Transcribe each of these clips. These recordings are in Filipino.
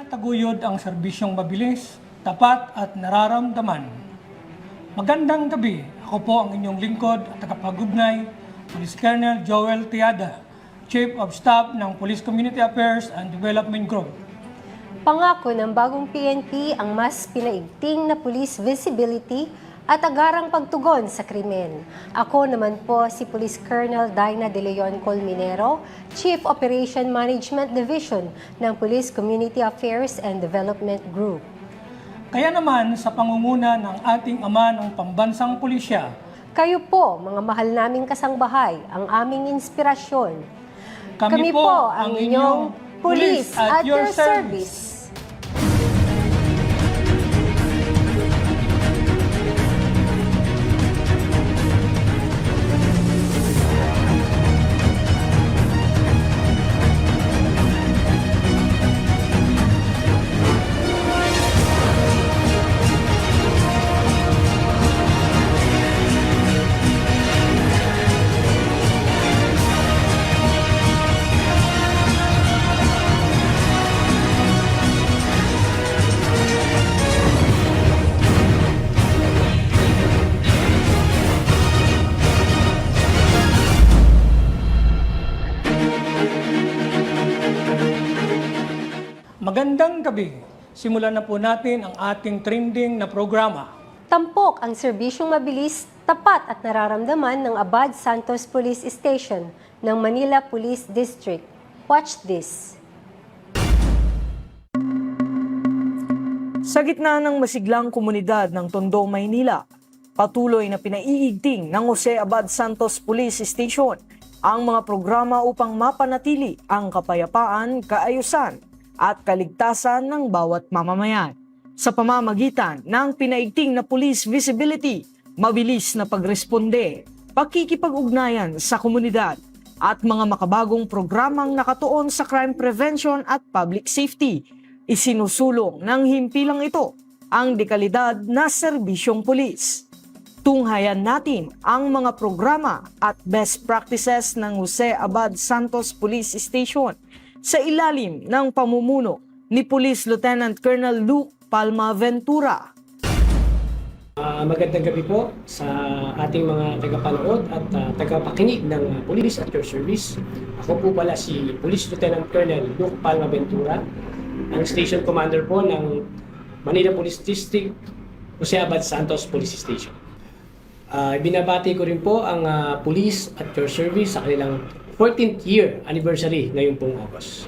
Taguyod ang serbisyong mabilis, tapat at nararamdaman. Magandang gabi, ako po ang inyong lingkod at tagapagugnay, Police Colonel Joel Tiada, Chief of Staff ng Police Community Affairs and Development Group. Pangako ng bagong PNP ang mas pinaigting na police visibility at agarang pagtugon sa krimen. Ako naman po si Police Colonel Dina De Leon Colminero, Chief Operation Management Division ng Police Community Affairs and Development Group. Kaya naman sa pangunguna ng ating ama ng pambansang pulisya, Kayo po, mga mahal naming kasangbahay, ang aming inspirasyon. kami po ang inyong Police at your service. magandang gabi. Simulan na po natin ang ating trending na programa. Tampok ang serbisyong mabilis, tapat at nararamdaman ng Abad Santos Police Station ng Manila Police District. Watch this. Sa gitna ng masiglang komunidad ng Tondo, Maynila, patuloy na pinaiigting ng Jose Abad Santos Police Station ang mga programa upang mapanatili ang kapayapaan, kaayusan at kaligtasan ng bawat mamamayan. Sa pamamagitan ng pinaigting na police visibility, mabilis na pagresponde, pakikipag-ugnayan sa komunidad at mga makabagong programang nakatuon sa crime prevention at public safety, isinusulong ng himpilang ito ang dekalidad na serbisyong pulis. Tunghayan natin ang mga programa at best practices ng Jose Abad Santos Police Station sa ilalim ng pamumuno ni Police Lieutenant Colonel Luke Palma Ventura. Magandang gabi po sa ating mga tagapanood at tagapakinig ng Police at Your Service. Ako po pala si Police Lieutenant Colonel Luke Palma Ventura, ang Station Commander po ng Manila Police District, Jose Abad Santos Police Station. Binabati ko rin po ang Police at Your Service sa kanilang 14th year anniversary ngayon pong August.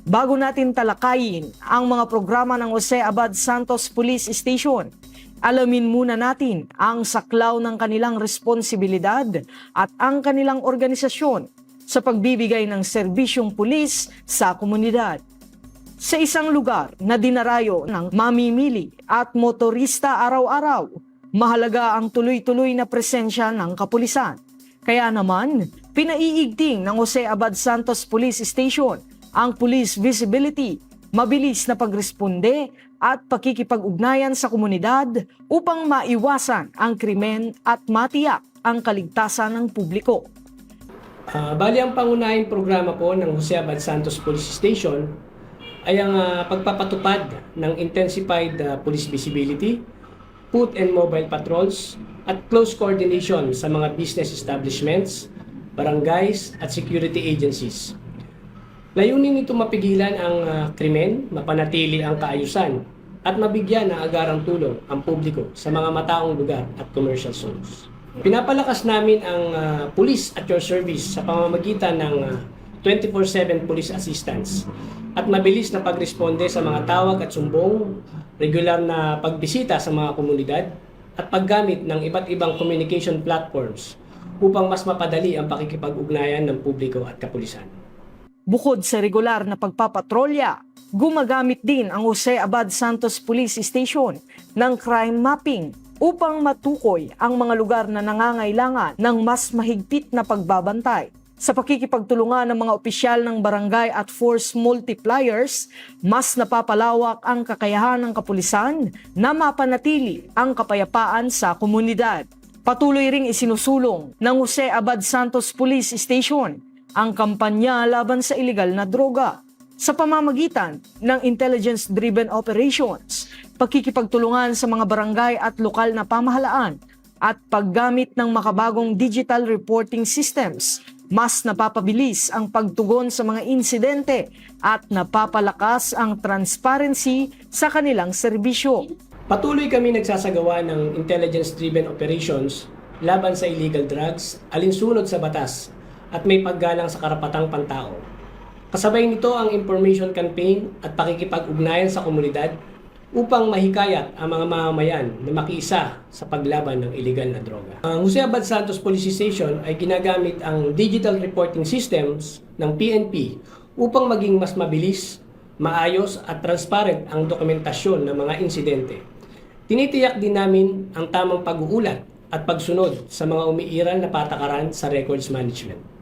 Bago natin talakayin ang mga programa ng Jose Abad Santos Police Station, alamin muna natin ang saklaw ng kanilang responsibilidad at ang kanilang organisasyon sa pagbibigay ng serbisyong pulis sa komunidad. Sa isang lugar na dinarayo ng mamimili at motorista araw-araw, mahalaga ang tuloy-tuloy na presensya ng kapulisan. Kaya naman, pinaiigting ng Jose Abad Santos Police Station ang police visibility, mabilis na pagresponde at pakikipag-ugnayan sa komunidad upang maiwasan ang krimen at matiyak ang kaligtasan ng publiko. Bali ang pangunahing programa po ng Jose Abad Santos Police Station ay ang pagpapatupad ng intensified police visibility, foot and mobile patrols, at close coordination sa mga business establishments, barangays at security agencies. Layunin nito mapigilan ang krimen, mapanatili ang kaayusan, at mabigyan ng agarang tulong ang publiko sa mga mataong lugar at commercial zones. Pinapalakas namin ang Police at Your Service sa pamamagitan ng 24/7 police assistance at mabilis na pagresponde sa mga tawag at sumbong, regular na pagbisita sa mga komunidad, at paggamit ng iba't ibang communication platforms upang mas mapadali ang pakikipag-ugnayan ng publiko at kapulisan. Bukod sa regular na pagpapatrolya, gumagamit din ang Jose Abad Santos Police Station ng crime mapping upang matukoy ang mga lugar na nangangailangan ng mas mahigpit na pagbabantay. Sa pakikipagtulungan ng mga opisyal ng barangay at force multipliers, mas napapalawak ang kakayahan ng kapulisan na mapanatili ang kapayapaan sa komunidad. Patuloy ring isinusulong ng Jose Abad Santos Police Station ang kampanya laban sa iligal na droga. sa pamamagitan ng intelligence-driven operations, pakikipagtulungan sa mga barangay at lokal na pamahalaan, at paggamit ng makabagong digital reporting systems, mas napapabilis ang pagtugon sa mga insidente at napapalakas ang transparency sa kanilang serbisyo. Patuloy kami nagsasagawa ng intelligence-driven operations laban sa illegal drugs, alinsunod sa batas, at may paggalang sa karapatang pantao. Kasabay nito ang information campaign at pakikipag-ugnayan sa komunidad upang mahikayat ang mga mamamayan na makiisa sa paglaban ng illegal na droga. Ang Jose Abad Santos Police Station ay ginagamit ang digital reporting systems ng PNP upang maging mas mabilis, maayos at transparent ang dokumentasyon ng mga insidente. Tinitiyak din namin ang tamang pag-uulat at pagsunod sa mga umiiral na patakaran sa records management.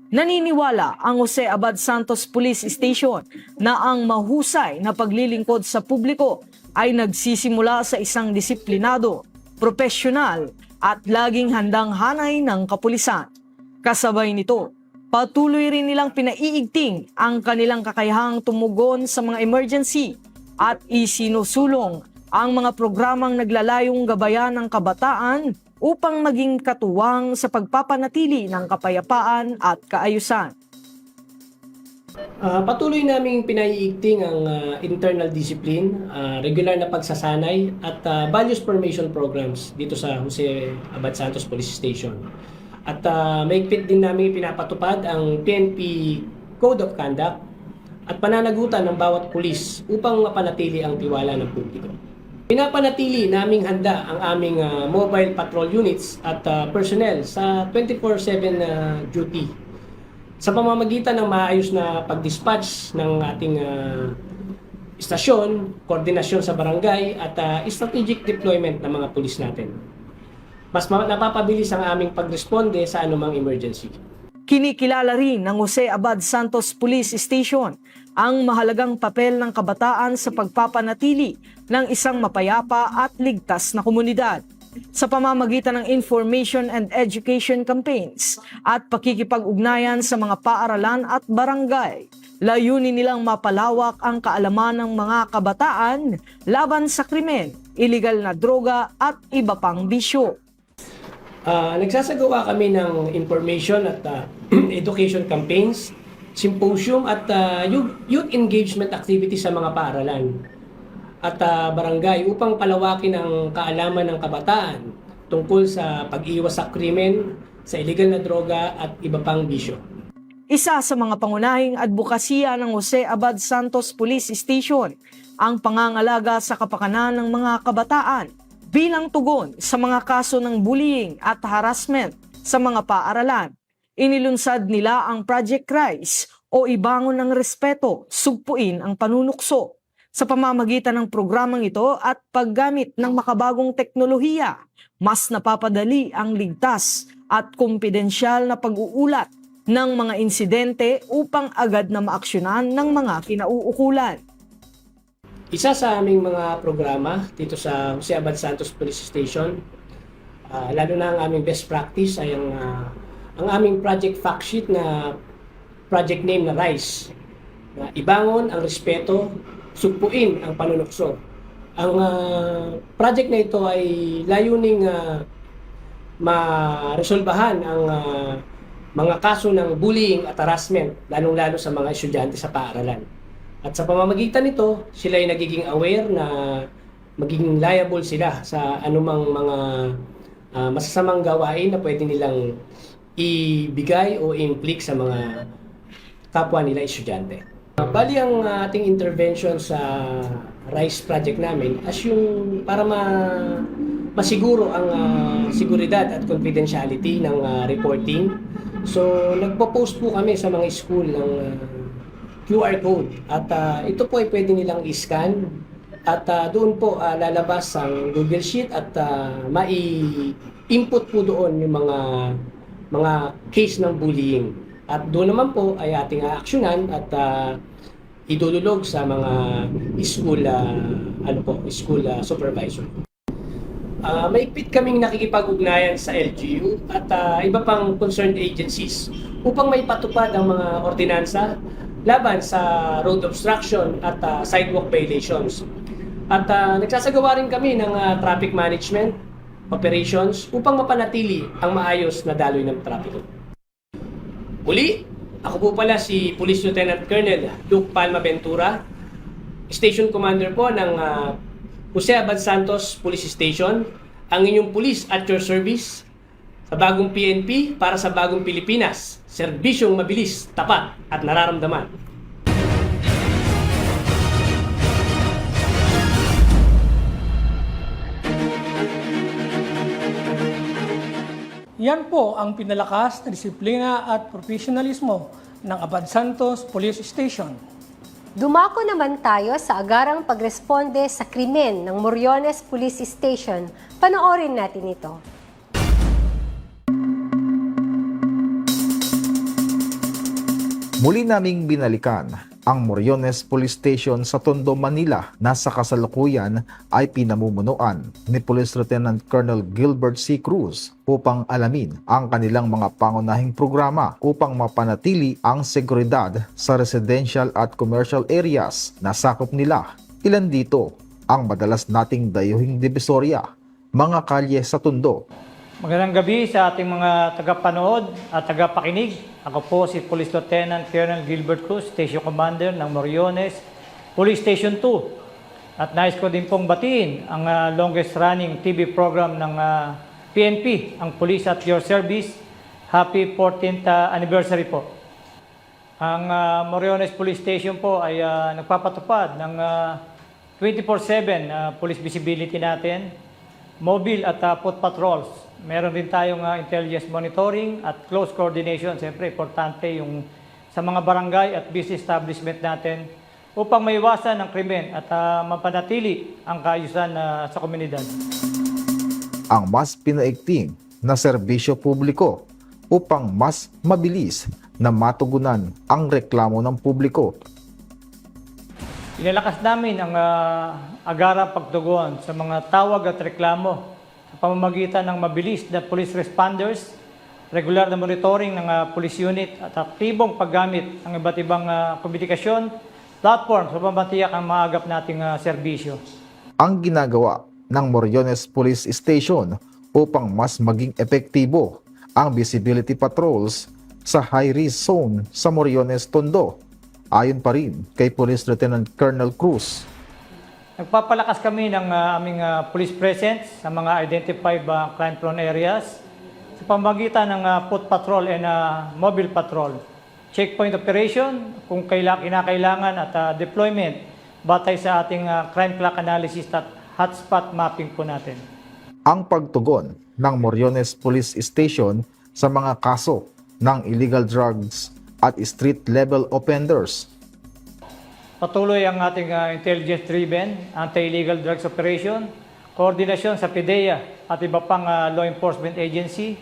Naniniwala ang Jose Abad Santos Police Station na ang mahusay na paglilingkod sa publiko ay nagsisimula sa isang disiplinado, profesional at laging handang hanay ng kapulisan. Kasabay nito, patuloy rin nilang pinaiigting ang kanilang kakayahang tumugon sa mga emergency at isinusulong ang mga programang naglalayong gabayan ng kabataan upang maging katuwang sa pagpapanatili ng kapayapaan at kaayusan. Patuloy naming pinaiigting ang internal discipline, regular na pagsasanay at values formation programs dito sa Jose Abad Santos Police Station. At maigpit din namin pinapatupad ang PNP Code of Conduct at pananagutan ng bawat pulis upang mapanatili ang tiwala ng publiko. Pinapanatili naming handa ang aming mobile patrol units at personnel sa 24/7 duty sa pamamagitan ng maayos na pag-dispatch ng ating istasyon, koordinasyon sa barangay at strategic deployment ng mga pulis natin. Mas napapabilis ang aming pagresponde sa anumang emergency. Kinikilala rin ng Jose Abad Santos Police Station ang mahalagang papel ng kabataan sa pagpapanatili ng isang mapayapa at ligtas na komunidad sa pamamagitan ng information and education campaigns at pakikipag-ugnayan sa mga paaralan at barangay. Layunin nilang mapalawak ang kaalaman ng mga kabataan laban sa krimen, iligal na droga at iba pang bisyo. Nagsasagawa kami ng information at education campaigns, symposium at youth engagement activities sa mga paaralan at barangay upang palawakin ang kaalaman ng kabataan tungkol sa pag-iwas sa krimen, sa iligal na droga at iba pang bisyo. Isa sa mga pangunahing advokasya ng Jose Abad Santos Police Station ang pangangalaga sa kapakanan ng mga kabataan bilang tugon sa mga kaso ng bullying at harassment sa mga paaralan. Inilunsad nila ang Project Rise o Ibangon ng Respeto, Sugpuin ang Panunukso. Sa pamamagitan ng programang ito at paggamit ng makabagong teknolohiya, mas napapadali ang ligtas at kumpidensyal na pag-uulat ng mga insidente upang agad na maaksyonan ng mga kinauukulan. Isa sa aming mga programa dito sa Jose Abad Santos Police Station, lalo na ang aming best practice ay ang aming project fact sheet na project name na RISE. Ibangon ang respeto, sugpuin ang panunukso. Ang project na ito ay layuning maresolbahan ang mga kaso ng bullying at harassment, lalong-lalo sa mga estudyante sa paaralan. At sa pamamagitan nito, sila ay nagiging aware na magiging liable sila sa anumang mga masasamang gawain na pwede nilang ibigay o i-inflict sa mga kapwa nila estudyante. Bali ang ating intervention sa RISE project namin as yung para masiguro ang seguridad at confidentiality ng reporting. So nagpo-post po kami sa mga school ng QR code at ito po ay pwede nilang i-scan at doon po lalabas ang Google Sheet at mai-input po doon yung mga case ng bullying. At doon naman po ay ating aaksyonan at idululog sa mga school supervisor. Maigpit kaming nakikipag-ugnayan sa LGU at iba pang concerned agencies upang maipatupad ang mga ordinansa laban sa road obstruction at sidewalk violations. At nagsasagawa rin kami ng traffic management operations upang mapanatili ang maayos na daloy ng trapiko. Uli, ako po pala si Police Lieutenant Colonel Luke Palma Ventura, Station Commander po ng Jose Abad Santos Police Station, ang inyong police at your service sa bagong PNP para sa bagong Pilipinas, serbisyong mabilis, tapat at nararamdaman. Yan po ang pinalakas na disiplina at profesionalismo ng Abad Santos Police Station. Dumako naman tayo sa agarang pagresponde sa krimen ng Moriones Police Station. Panoorin natin ito. Muli naming binalikan ang Moriones Police Station sa Tondo, Manila na sa kasalukuyan ay pinamumunuan ni Police Lieutenant Colonel Gilbert C. Cruz upang alamin ang kanilang mga pangunahing programa upang mapanatili ang seguridad sa residential at commercial areas na sakop nila. Ilan dito ang madalas nating dayuhing divisorya, mga kalye sa Tondo. Magandang gabi sa ating mga tagapanood at tagapakinig. Ako po si Police Lieutenant Colonel Gilbert Cruz, Station Commander ng Moriones Police Station 2. At nais ko din pong batiin ang longest running TV program ng PNP, ang Police at Your Service. Happy 14th anniversary po. Ang Moriones Police Station po ay nagpapatupad ng 24/7 police visibility natin, mobile at foot patrols. Meron din tayong intelligence monitoring at close coordination. Siyempre, importante yung sa mga barangay at business establishment natin upang maiwasan ang krimen at mapanatili ang kaayusan sa komunidad. Ang mas pinaigting na serbisyo publiko upang mas mabilis na matugunan ang reklamo ng publiko. Inalakas namin ang agarang pagtugon sa mga tawag at reklamo sa pamamagitan ng mabilis na police responders, regular na monitoring ng police unit at aktibong paggamit ng iba't ibang komunikasyon, platform sa pamatiyak ang maagap nating serbisyo. Ang ginagawa ng Moriones Police Station upang mas maging epektibo ang visibility patrols sa high-risk zone sa Moriones, Tondo. Ayon pa rin kay Police Lieutenant Colonel Cruz. Nagpapalakas kami ng aming police presence sa mga identified crime-prone areas sa pamamagitan ng foot patrol and mobile patrol. Checkpoint operation kung kinakailangan at deployment batay sa ating crime clock analysis at hotspot mapping po natin. Ang pagtugon ng Moriones Police Station sa mga kaso ng illegal drugs at street-level offenders. Patuloy ang ating intelligence-driven anti-illegal drugs operation, koordinasyon sa PIDEA at iba pang law enforcement agency,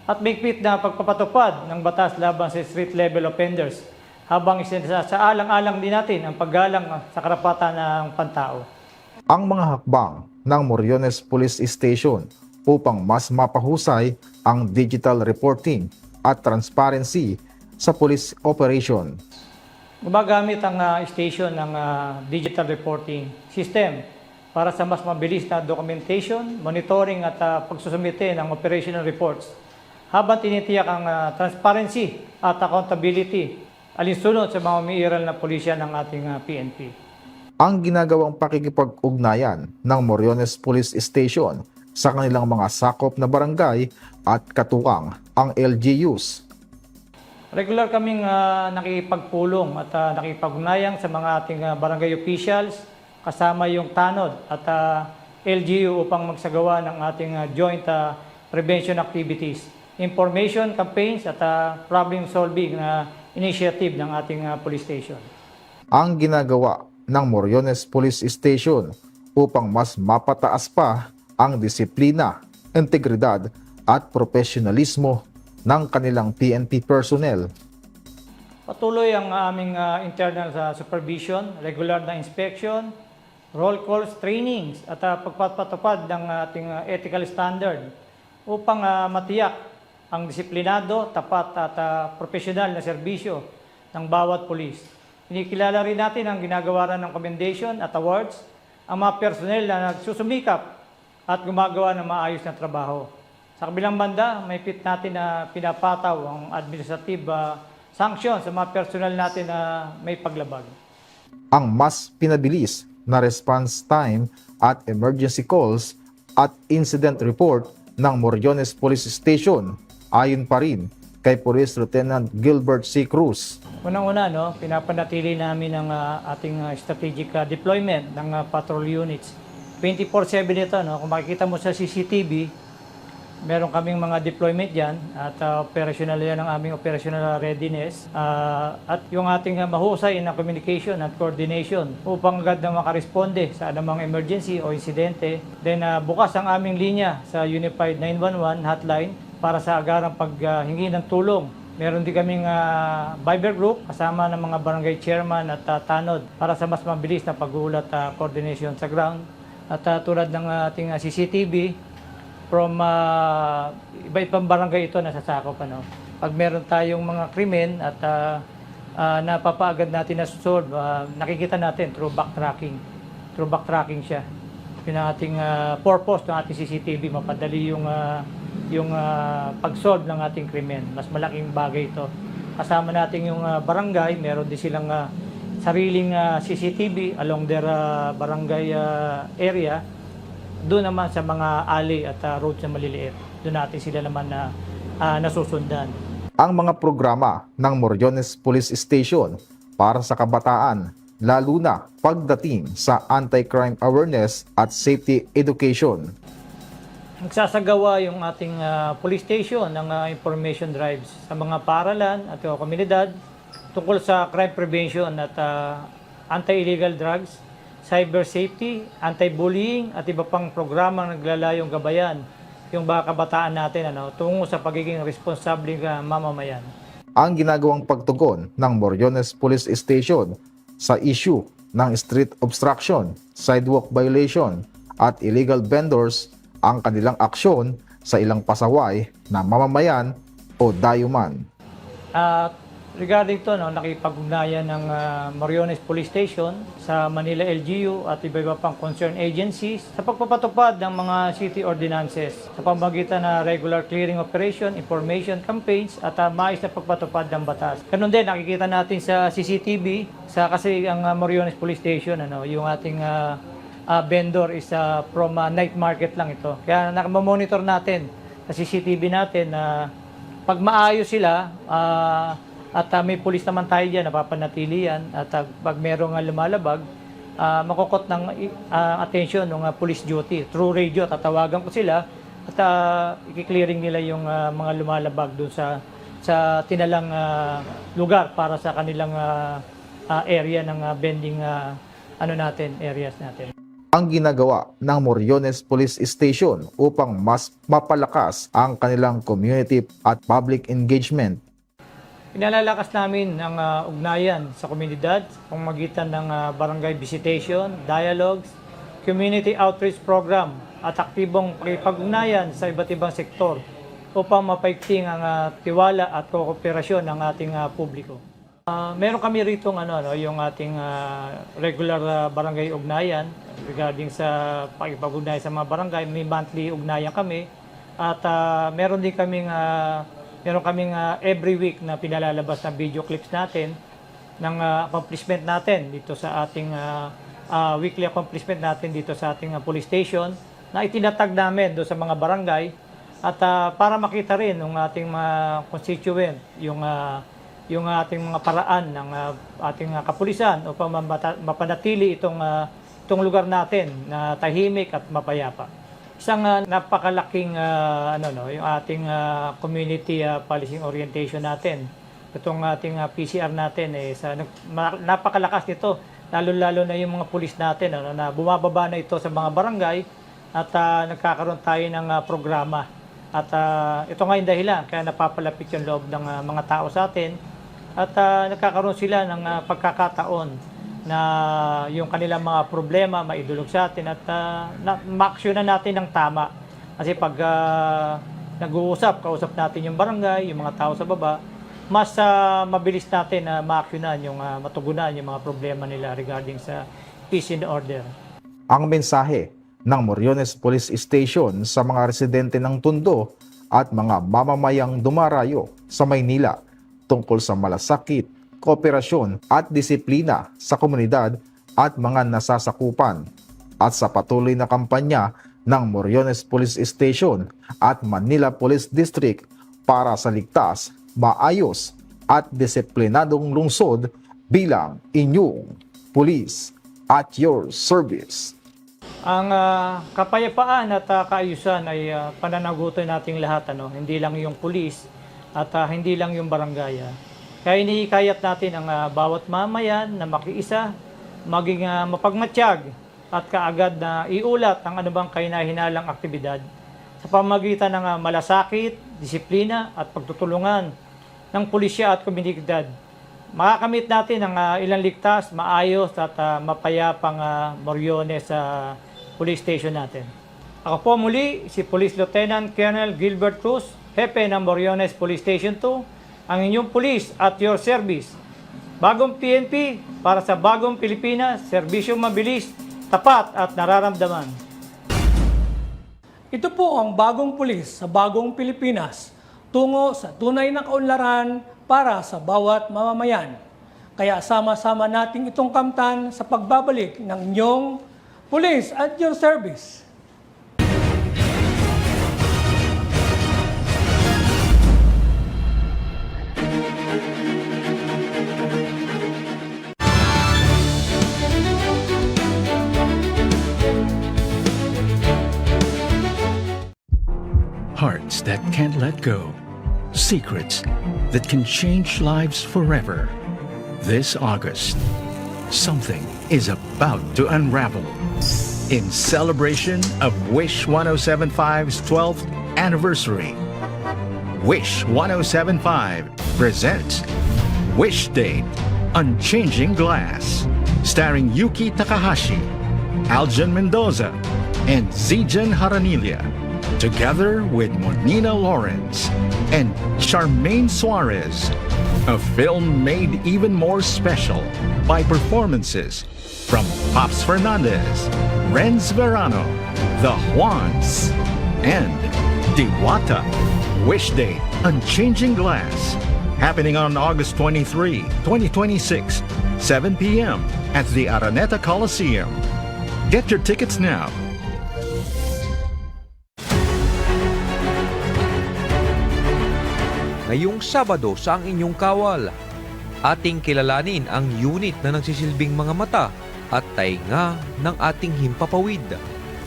at bigpit na pagpapatupad ng batas laban sa street-level offenders habang isasaalang-alang din natin ang paggalang sa karapatan ng pantao. Ang mga hakbang ng Moriones Police Station upang mas mapahusay ang digital reporting at transparency sa police operation. Gumagamit ang station ng digital reporting system para sa mas mabilis na documentation, monitoring at pagsusumite ng operational reports habang tinitiyak ang transparency at accountability alinsunod sa mga umiiral na pulisya ng ating PNP. Ang ginagawang pakikipag-ugnayan ng Moriones Police Station sa kanilang mga sakop na barangay at katuwang ang LGUs. Regular kaming nakipagpulong at nakipag-ugnayang sa mga ating barangay officials kasama yung TANOD at LGU upang magsagawa ng ating joint prevention activities, information campaigns at problem solving na initiative ng ating police station. Ang ginagawa ng Moriones Police Station upang mas mapataas pa ang disiplina, integridad at profesionalismo ng kanilang PNP personnel. Patuloy ang aming internal supervision, regular na inspection, roll calls, trainings at pagpapatupad ng ating ethical standard upang matiyak ang disiplinado, tapat at profesional na serbisyo ng bawat pulis. Inikilala rin natin ang ginagawa ng commendation at awards ang mga personnel na nagsusumikap at gumagawa ng maayos na trabaho. Sa kabilang banda, may pit natin na pinapataw ang administrative sanction sa mga personnel natin na may paglabag. Ang mas pinabilis na response time at emergency calls at incident report ng Moriones Police Station ayon pa rin kay Police Lieutenant Gilbert C. Cruz. Unang-una, pinapanatili namin ang ating strategic deployment ng patrol units. 24/7 ito, kung makikita mo sa CCTV, meron kaming mga deployment dyan at operational yan ang aming operational readiness at yung ating mahusay na communication at coordination upang agad na makaresponde sa anumang emergency o insidente. Then bukas ang aming linya sa Unified 911 hotline para sa agarang paghingi ng tulong. Meron din kaming Viber group kasama ng mga barangay chairman at tanod para sa mas mabilis na pag-uulat coordination sa ground. At tulad ng ating CCTV, from iba-ibang barangay ito nasasakop. Pag meron tayong mga krimen at napapaagad natin na solve, nakikita natin through backtracking. Through backtracking siya. Yun ang ating purpose ng ating CCTV, mapadali yung pag-solve ng ating krimen. Mas malaking bagay ito. Kasama natin yung barangay, meron din silang sariling CCTV along their barangay area. Doon naman sa mga alley at roads na maliliit, doon natin sila naman na nasusundan. Ang mga programa ng Moriones Police Station para sa kabataan, lalo na pagdating sa anti-crime awareness at safety education. Nagsasagawa yung ating police station ng information drives sa mga paaralan at komunidad tungkol sa crime prevention at anti-illegal drugs, cyber safety, anti-bullying at iba pang programang naglalayong gabayan yung mga kabataan natin tungo sa pagiging responsableng mamamayan. Ang ginagawang pagtugon ng Moriones Police Station sa issue ng street obstruction, sidewalk violation at illegal vendors ang kanilang aksyon sa ilang pasaway na mamamayan o dayuman. Regarding to, nakipag-ugnayan ng Moriones Police Station sa Manila LGU at iba-iba pang concerned agencies sa pagpapatupad ng mga city ordinances sa pamamagitan na regular clearing operation, information campaigns at maayos na pagpatupad ng batas. Ganun din, nakikita natin sa CCTV, kasi ang Moriones Police Station, yung ating vendor is from night market lang ito. Kaya nakamonitor natin sa CCTV natin na pag maayos sila, at may pulis naman tayo dyan, napapanatili yan. At pag merong lumalabag, makukot ng attention ng police duty. Through radio, tatawagan ko sila at i-clearing nila yung mga lumalabag doon sa tinalang lugar para sa kanilang area ng vending areas natin. Ang ginagawa ng Moriones Police Station upang mas mapalakas ang kanilang community at public engagement. Pinalalakas namin ang ugnayan sa komunidad sa pamamagitan ng barangay visitation, dialogues, community outreach program at aktibong pakipag-ugnayan sa iba't ibang sektor upang mapaigting ang tiwala at kooperasyon ng ating publiko. Meron kami rito yung ating regular barangay ugnayan regarding sa pakipag-ugnayan sa mga barangay. May monthly ugnayan kami at meron din kaming every week na pinalalabas na video clips natin ng accomplishment natin dito sa ating weekly accomplishment natin dito sa ating police station na itinatag namin doon sa mga barangay at para makita rin ng ating mga constituent yung ating mga paraan ng ating kapulisan upang mapanatili itong lugar natin na tahimik at mapayapa. Isang napakalaking yung ating community policing orientation natin. Itong ating PCR natin napakalakas nito, lalo-lalo na yung mga pulis natin na bumababa na ito sa mga barangay at nagkakaroon tayo ng programa. At ito nga yung dahilan kaya napapalapit yung loob ng mga tao sa atin at nagkakaroon sila ng pagkakataon na yung kanilang mga problema maidulog sa atin at ma-actionan natin ng tama. Kasi pag kausap natin yung barangay, yung mga tao sa baba, mas mabilis natin na maakyunan yung matugunan yung mga problema nila regarding sa peace and order. Ang mensahe ng Moriones Police Station sa mga residente ng Tondo at mga mamamayang dumarayo sa Maynila tungkol sa malasakit, kooperasyon at disiplina sa komunidad at mga nasasakupan at sa patuloy na kampanya ng Moriones Police Station at Manila Police District para sa ligtas, maayos at disiplinadong lungsod bilang inyong pulis at your service. Ang kapayapaan at kaayusan ay pananagutan nating lahat, hindi lang yung pulis at hindi lang yung barangay. Kaya inihikayat natin ang bawat mamayan na makiisa, maging mapagmatsyag at kaagad na iulat ang anumang kahinahinalang aktibidad sa pamamagitan ng malasakit, disiplina at pagtutulungan ng pulisya at komunidad. Makakamit natin ang ilang ligtas, maayos at mapayapang Moriones Police Station natin. Ako po muli si Police Lieutenant Colonel Gilbert Cruz, Hepe ng Moriones Police Station 2, ang inyong pulis at your service. Bagong PNP para sa bagong Pilipinas, serbisyong mabilis, tapat at nararamdaman. Ito po ang bagong pulis sa bagong Pilipinas, tungo sa tunay na kaunlaran para sa bawat mamamayan. Kaya sama-sama nating itong kamtan sa pagbabalik ng inyong Police at your service. Hearts that can't let go. Secrets that can change lives forever. This August, something is about to unravel. In celebration of Wish 1075's 12th anniversary, Wish 1075 presents Wish Date Unchanging Glass, starring Yuki Takahashi, Aljan Mendoza, and Zijan Haranilia, together with Monina Lawrence and Charmaine Suarez. A film made even more special by performances from Pops Fernandez, Renz Verano, The Juans, and Diwata. Wish Date Unchanging Glass, happening on August 23, 2026, 7 p.m. at the Araneta Coliseum. Get your tickets now. Ngayong Sabado sa Ang Inyong Kawal, ating kilalanin ang unit na nagsisilbing mga mata at tainga ng ating himpapawid.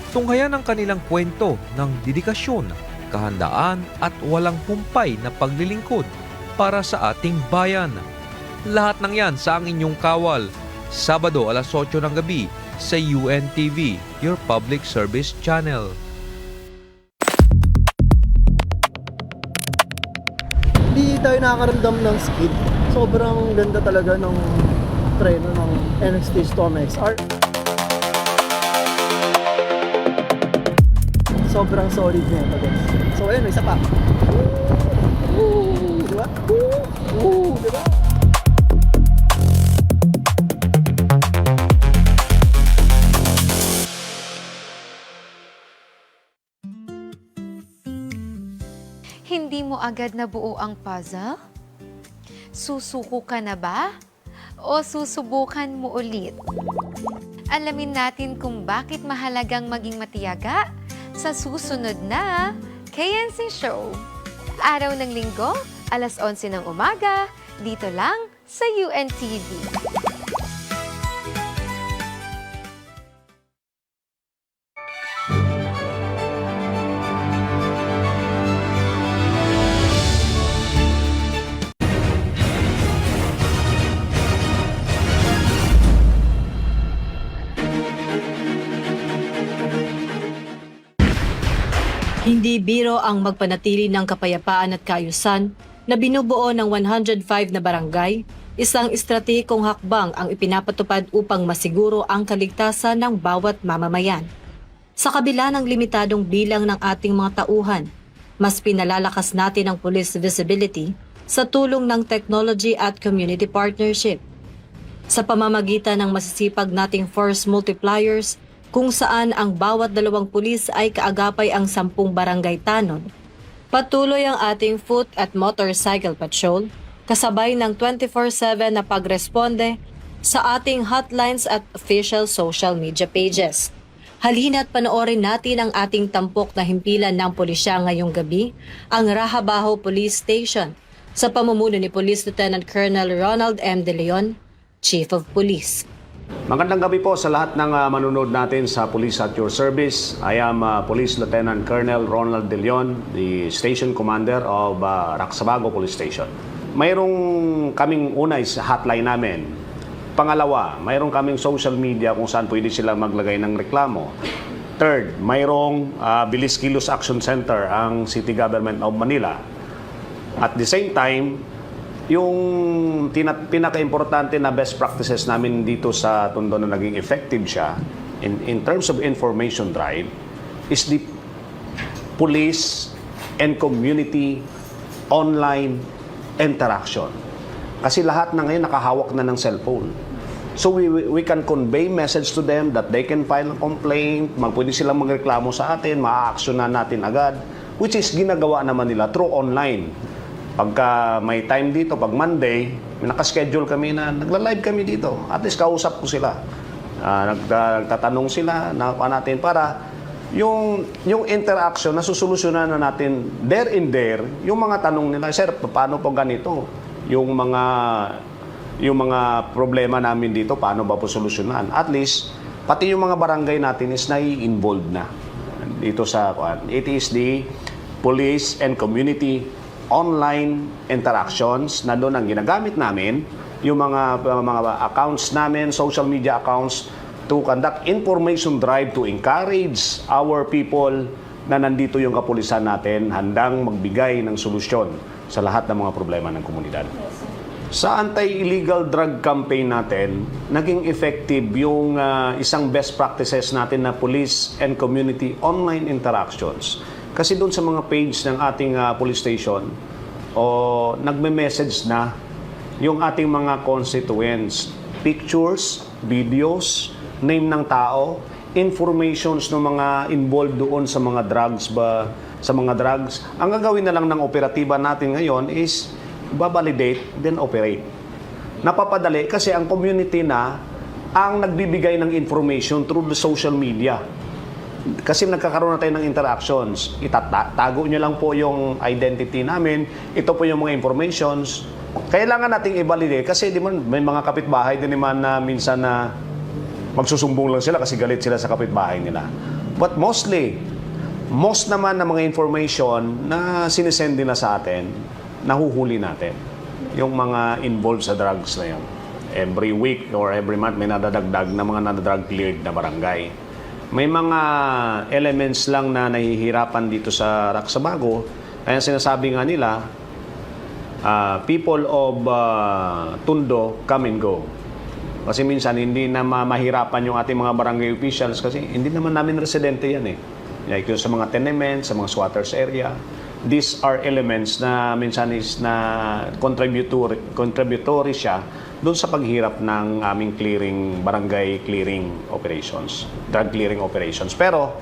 Tunghayan ang kanilang kwento ng dedikasyon, kahandaan at walang humpay na paglilingkod para sa ating bayan. Lahat ng yan sa Ang Inyong Kawal, Sabado alas 8 ng gabi sa UNTV, your public service channel. Hindi tayo nakakaramdam ng skid. Sobrang ganda talaga ng treno ng NXT Storm XR. Sobrang solid niya ito, guys. So ayun, isa pa. Diba? Diba? Hindi mo agad nabuo ang puzzle? Susuko ka na ba? O susubukan mo ulit? Alamin natin kung bakit mahalagang maging matiyaga sa susunod na KNC Show. Araw ng Linggo, alas 11 ng umaga, dito lang sa UNTV. Hindi biro ang magpanatili ng kapayapaan at kaayusan na binubuo ng 105 na barangay, isang estratehikong hakbang ang ipinapatupad upang masiguro ang kaligtasan ng bawat mamamayan. Sa kabila ng limitadong bilang ng ating mga tauhan, mas pinalalakas natin ang police visibility sa tulong ng technology at community partnership. Sa pamamagitan ng masisipag nating force multipliers, kung saan ang bawat 2 pulis ay kaagapay ang 10 barangay tanod, patuloy ang ating foot at motorcycle patrol, kasabay ng 24/7 na pagresponde sa ating hotlines at official social media pages. Halina't panoorin natin ang ating tampok na himpilan ng pulisya ngayong gabi, ang Rahabaho Police Station, sa pamumuno ni Police Lieutenant Colonel Ronald M. De Leon, Chief of Police. Magandang gabi po sa lahat ng manunod natin sa Police at Your Service. I am Police Lieutenant Colonel Ronald De Leon, the Station Commander of Raxabago Police Station. Mayroong kaming unay sa hotline namin. Pangalawa, mayroong kaming social media kung saan pwede sila maglagay ng reklamo. Third, mayroong Bilis Kilos Action Center ang City Government of Manila. At the same time, yung pinaka-importante na best practices namin dito sa Tondo na naging effective siya in terms of information drive is the police and community online interaction. Kasi lahat na ngayon nakahawak na ng cellphone. So we can convey message to them that they can file a complaint, pwede silang magreklamo sa atin, maa-actionan natin agad, which is ginagawa naman nila through online. Pagka may time dito, pag Monday, nakaschedule kami na nagla-live kami dito. At least kausap ko sila. Nagtatanong sila natin para yung interaction na susolusyonan na natin there and there, yung mga tanong nila, sir, paano po ganito? Yung mga problema namin dito, paano ba po solusyonan? At least, pati yung mga barangay natin is nai-involved na dito sa it is the police and community online interactions na doon ang ginagamit namin, yung mga accounts namin, social media accounts, to conduct information drive to encourage our people na nandito yung kapulisan natin handang magbigay ng solusyon sa lahat ng mga problema ng komunidad. Sa anti-illegal drug campaign natin, naging effective yung isang best practices natin na police and community online interactions. Kasi doon sa mga page ng ating police station, nagme-message na yung ating mga constituents. Pictures, videos, name ng tao, informations ng mga involved doon sa mga drugs Ang gagawin na lang ng operatiba natin ngayon is babalidate, then operate. Napapadali kasi ang community na ang nagbibigay ng information through the social media. Kasi nagkakaroon na tayo ng interactions. Itatago nyo lang po yung identity namin. Ito po yung mga informations. Kailangan nating i-validate kasi di man, may mga kapitbahay din naman na minsan na magsusumbong lang sila kasi galit sila sa kapitbahay nila. But most naman ng mga information na sinisend nila sa atin, nahuhuli natin. Yung mga involved sa drugs na yan. Every week or every month may nadadagdag na mga nadadrug cleared na barangay. May mga elements lang na nahihirapan dito sa Raxabago. Kaya sinasabi nga nila, people of Tondo, come and go. Kasi minsan hindi na mahirapan yung ating mga barangay officials kasi hindi naman namin residente yan eh. Like yung sa mga tenements, sa mga squatters area. These are elements na minsan is na contributory siya doon sa paghirap ng aming barangay clearing operations, drug clearing operations. Pero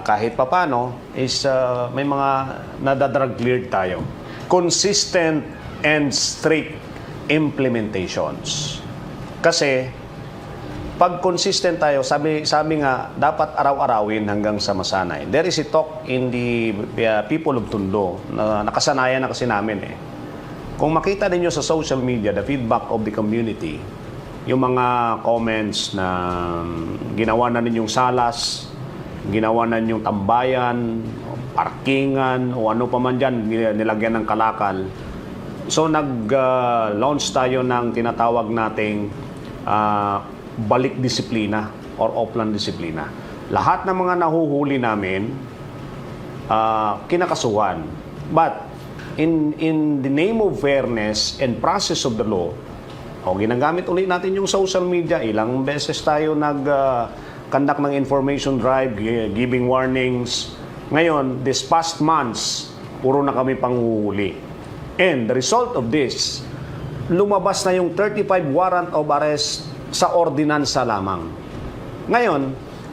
kahit papano is may mga nadadrug cleared tayo. Consistent and strict implementations. Kasi pag consistent tayo, sabi nga, dapat araw-arawin hanggang sa masanay. There is a talk in the people of Tondo na nakasanayan na kasi namin eh. Kung makita ninyo sa social media, the feedback of the community, yung mga comments na ginawa na ninyong salas, ginawa na ninyong tambayan, parkingan, o ano pa man dyan, nilagyan ng kalakal. So nag-launch tayo ng tinatawag nating balik disiplina or offline disiplina. Lahat ng mga nahuhuli namin, kinakasuhan. But in the name of fairness and process of the law, ginagamit ulit natin yung social media. Ilang beses tayo nag-conduct ng information drive, giving warnings. Ngayon, this past months, puro na kami panghuhuli. And the result of this, lumabas na yung 35 warrant of arrest sa ordinansa lamang. Ngayon,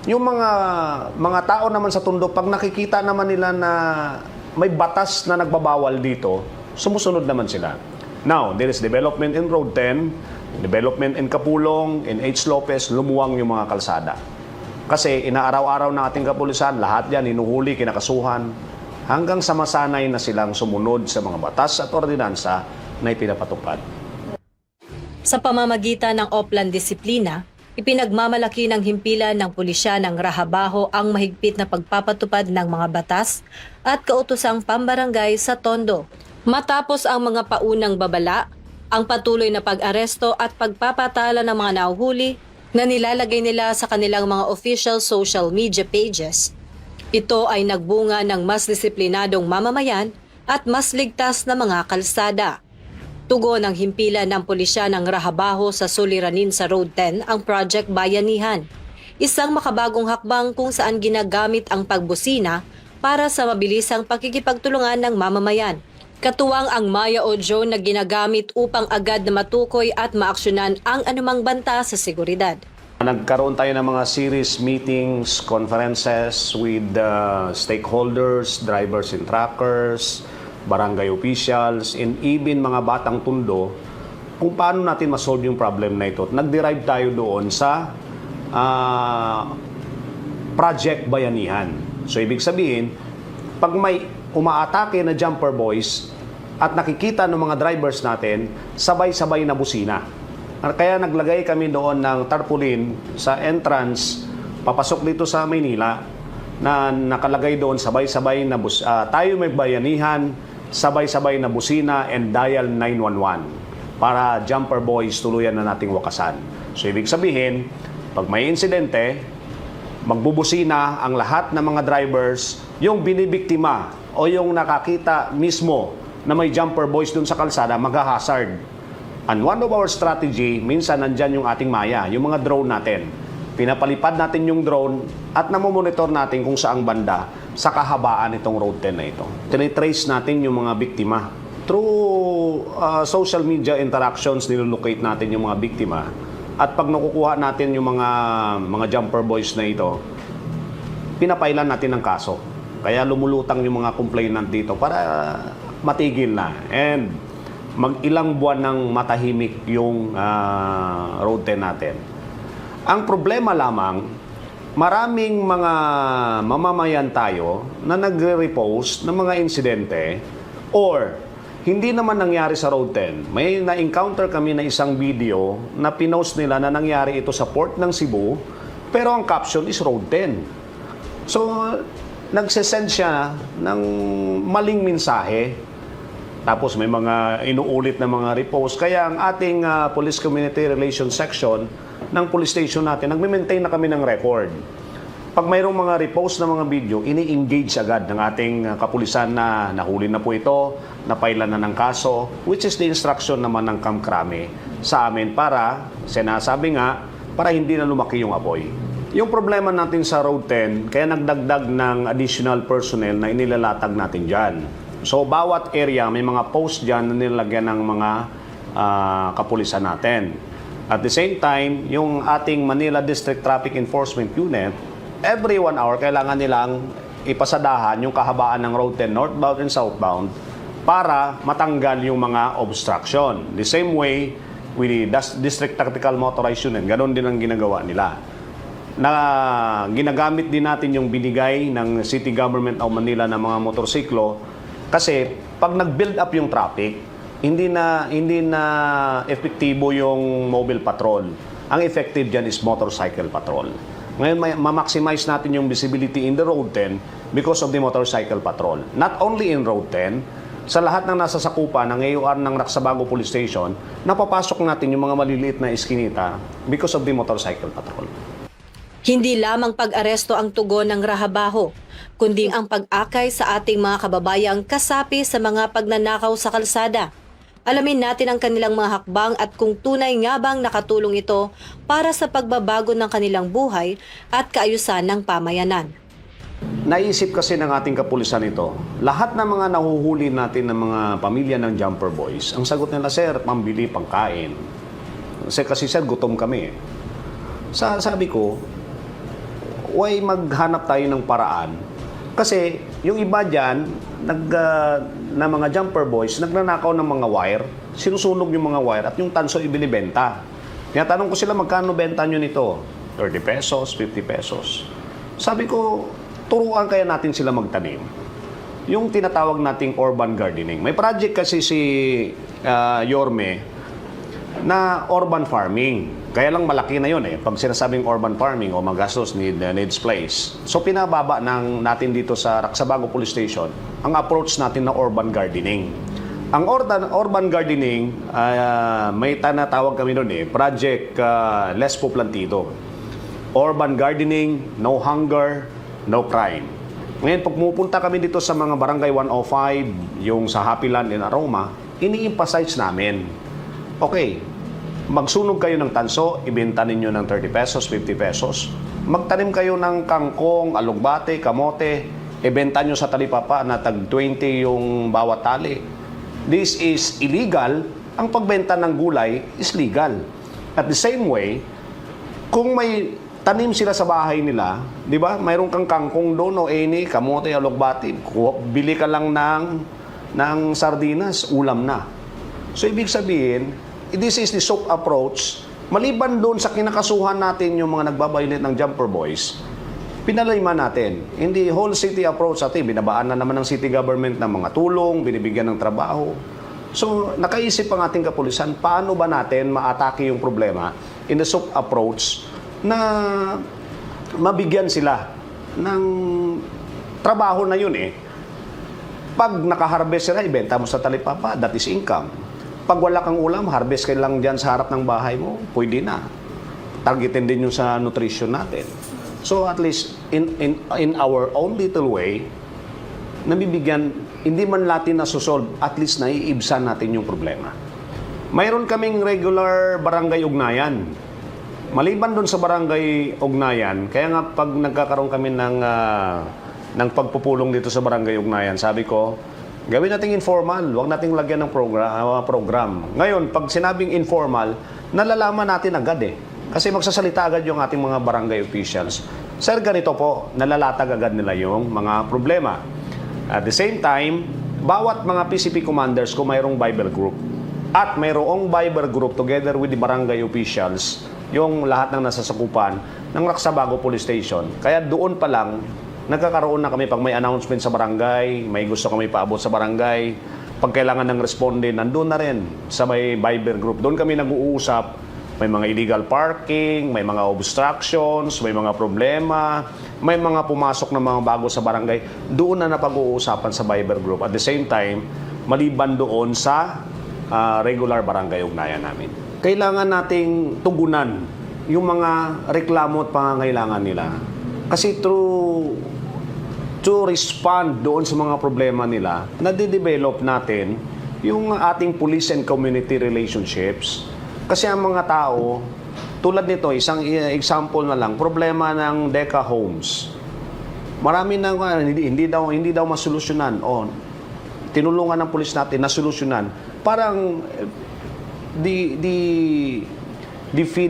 yung mga tao naman sa Tondo, pag nakikita naman nila na may batas na nagbabawal dito, sumusunod naman sila. Now, there is development in Road 10, development in Kapulong, in H. Lopez, lumuwang yung mga kalsada. Kasi inaaraw-araw ng ating kapulisan, lahat yan, hinuhuli, kinakasuhan, hanggang sa masanay na silang sumunod sa mga batas at ordinansa na ipinapatupad. Sa pamamagitan ng Oplan Disiplina, ipinagmamalaki ng himpilan ng pulisya ng Rahabaho ang mahigpit na pagpapatupad ng mga batas at kautosang pambarangay sa Tondo. Matapos ang mga paunang babala, ang patuloy na pag-aresto at pagpapatala ng mga nahuhuli na nilalagay nila sa kanilang mga official social media pages. Ito ay nagbunga ng mas disiplinadong mamamayan at mas ligtas na mga kalsada. Tugon ng himpilan ng pulisya ng Rahabaho sa suliranin sa Road 10 ang Project Bayanihan, isang makabagong hakbang kung saan ginagamit ang pagbusina para sa mabilisang pakikipagtulungan ng mamamayan. Katuwang ang Maya Audio na ginagamit upang agad na matukoy at maaksyonan ang anumang banta sa seguridad. Nagkaroon tayo ng mga series meetings, conferences with stakeholders, drivers and truckers, barangay officials, and even mga batang Tondo, kung paano natin masolve yung problem na ito. Nag-derive tayo doon sa Project Bayanihan. So, ibig sabihin, pag may umaatake na jumper boys at nakikita ng mga drivers natin, sabay-sabay na busina. Kaya naglagay kami doon ng tarpaulin sa entrance, papasok dito sa Maynila, na nakalagay doon sabay-sabay na tayo may bayanihan, sabay-sabay na busina and dial 911 para jumper boys tuluyan na nating wakasan. So ibig sabihin, pag may insidente, magbubusina ang lahat ng mga drivers, yung binibiktima o yung nakakita mismo na may jumper boys dun sa kalsada, mag-hazard. And one of our strategy, minsan nandyan yung ating Maya, yung mga drone natin. Pinapalipad natin yung drone at namomonitor natin kung saang banda sa kahabaan itong Road 10 na ito. Tinitrace natin yung mga biktima. Through social media interactions, nilolocate natin yung mga biktima. At pag nakukuha natin yung mga jumper boys na ito, pinapailan natin ng kaso. Kaya lumulutang yung mga complainant dito para matigil na. And mag-ilang buwan ng matahimik yung Road 10 natin. Ang problema lamang, maraming mga mamamayan tayo na nagre-repost ng mga insidente or hindi naman nangyari sa Road 10. May na-encounter kami na isang video na pinost nila na nangyari ito sa port ng Cebu, pero ang caption is Road 10. So, nagsesend siya ng maling mensahe. Tapos may mga inuulit na mga repost. Kaya ang ating Police Community Relations Section ng police station natin, nagme-maintain na kami ng record. Pag mayroong mga repost na mga video, ini-engage agad ng ating kapulisan na nahuli na po ito, napailan na ng kaso, which is the instruction naman ng Kamkrame sa amin para, sinasabi nga, para hindi na lumaki yung apoy. Yung problema natin sa Road 10, kaya nagdagdag ng additional personnel na inilalatag natin dyan. So, bawat area, may mga post dyan na nilagyan ng mga kapulisan natin. At the same time, yung ating Manila District Traffic Enforcement Unit, every 1 hour, kailangan nilang ipasadahan yung kahabaan ng Road 10 northbound and southbound para matanggal yung mga obstruction. The same way, with the District Tactical Motorized Unit, ganun din ang ginagawa nila. Na ginagamit din natin yung binigay ng City Government of Manila ng mga motorsiklo kasi pag nag-build up yung traffic, hindi na epektibo yung mobile patrol. Ang effective dyan is motorcycle patrol. Ngayon, ma-maximize natin yung visibility in the Road 10 because of the motorcycle patrol. Not only in Road 10, sa lahat ng nasa sakupan ng AUR ng Raksabago Police Station, napapasok natin yung mga maliliit na iskinita because of the motorcycle patrol. Hindi lamang pag-aresto ang tugon ng Rahabaho, kundi ang pag-akay sa ating mga kababayang kasapi sa mga pagnanakaw sa kalsada. Alamin natin ang kanilang mga hakbang at kung tunay nga bang nakatulong ito para sa pagbabago ng kanilang buhay at kaayusan ng pamayanan. Naisip kasi ng ating kapulisan ito, lahat ng mga nahuhuli natin ng mga pamilya ng jumper boys, ang sagot nila, sir, pambili, pangkain. Kasi sir, gutom kami. Sabi ko, why maghanap tayo ng paraan? Kasi yung iba dyan, na mga jumper boys, nagnanakaw ng mga wire, sinusunog yung mga wire at yung tanso ibinibenta. Tinatanong ko sila, magkano benta nyo nito? 30 pesos, 50 pesos. Sabi ko, turuan kaya natin sila magtanim. Yung tinatawag nating urban gardening. May project kasi si Yorme na urban farming. Kaya lang malaki na yun eh. Pag sinasabing urban farming o magastos needs place. So pinababa natin dito sa Raksabago Police Station ang approach natin na urban gardening. Ang urban gardening, may tinatawag kami doon eh, Project Les Poplantido. Urban gardening, no hunger, no crime. Ngayon, pag pupunta kami dito sa mga barangay 105, yung sa Happy Land in Aroma, ini-emphasize namin, okay, magsunog kayo ng tanso, ibenta ninyo ng 30 pesos, 50 pesos. Magtanim kayo ng kangkong, alugbate, kamote, ibenta nyo sa talipapa na tag 20 yung bawat tali. This is illegal. Ang pagbenta ng gulay is legal. At the same way, kung may tanim sila sa bahay nila, di ba? Mayroon kang kangkong doon o eni, kamote, alugbate, bili ka lang ng sardinas, ulam na. So, ibig sabihin, this is the soap approach. Maliban doon sa kinakasuhan natin yung mga nagbabaylit ng jumper boys, pinalima natin. In the whole city approach natin, binabaan na naman ng city government ng mga tulong, binibigyan ng trabaho. So, nakaisip ang ating kapulisan, paano ba natin maatake yung problema in the soap approach na mabigyan sila ng trabaho na yun eh. Pag nakaharvest sila, ibenta mo sa talipapa, that is income. Pag wala kang ulam, harvest ka lang dyan sa harap ng bahay mo, pwede na. Targetin din yung sa nutrition natin. So at least in our own little way, nabibigyan, hindi man natin nasusolve, at least naiibsan natin yung problema. Mayroon kaming regular barangay ugnayan. Maliban doon sa barangay ugnayan, kaya nga pag nagkakaroon kami ng pagpupulong dito sa barangay ugnayan, sabi ko, gawin nating informal, huwag nating lagyan ng program. Ngayon, pag sinabing informal, nalalaman natin agad eh. Kasi magsasalita agad yung ating mga barangay officials. Sir, ganito po, nalalatag agad nila yung mga problema. At the same time, bawat mga PCP commanders kung mayroong Bible group at mayroong Bible group together with the barangay officials, yung lahat ng nasasakupan ng Raksabago Police Station. Kaya doon pa lang, nagkakaroon na kami pag may announcement sa barangay, may gusto kami paabot sa barangay, pag kailangan ng responde, nandun na rin sa may Viber group. Doon kami nag-uusap, may mga illegal parking, may mga obstructions, may mga problema, may mga pumasok na mga bago sa barangay. Doon na napag-uusapan sa Viber group. At the same time, maliban doon sa regular barangay ugnayan namin. Kailangan nating tugunan yung mga reklamo at pangangailangan nila. Kasi to respond doon sa mga problema nila, nade-develop natin yung ating police and community relationships. Kasi ang mga tao, tulad nito, isang example na lang, problema ng Deca Homes. Marami na hindi daw masolusyonan. Tinulungan ng pulis natin na solusyonan. Parang the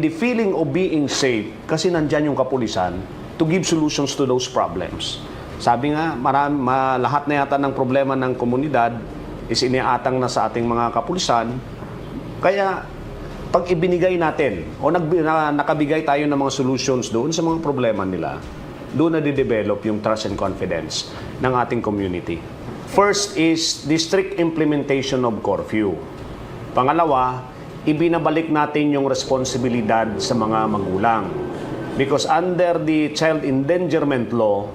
feeling of being safe kasi nandyan yung kapulisan to give solutions to those problems. Sabi nga, lahat na yata ng problema ng komunidad is iniatang na sa ating mga kapulisan. Kaya pag ibinigay natin o nakabigay tayo ng mga solutions doon sa mga problema nila, doon na de-develop yung trust and confidence ng ating community. First is the strict implementation of curfew. Pangalawa, ibinabalik natin yung responsibilidad sa mga magulang. Because under the child endangerment law,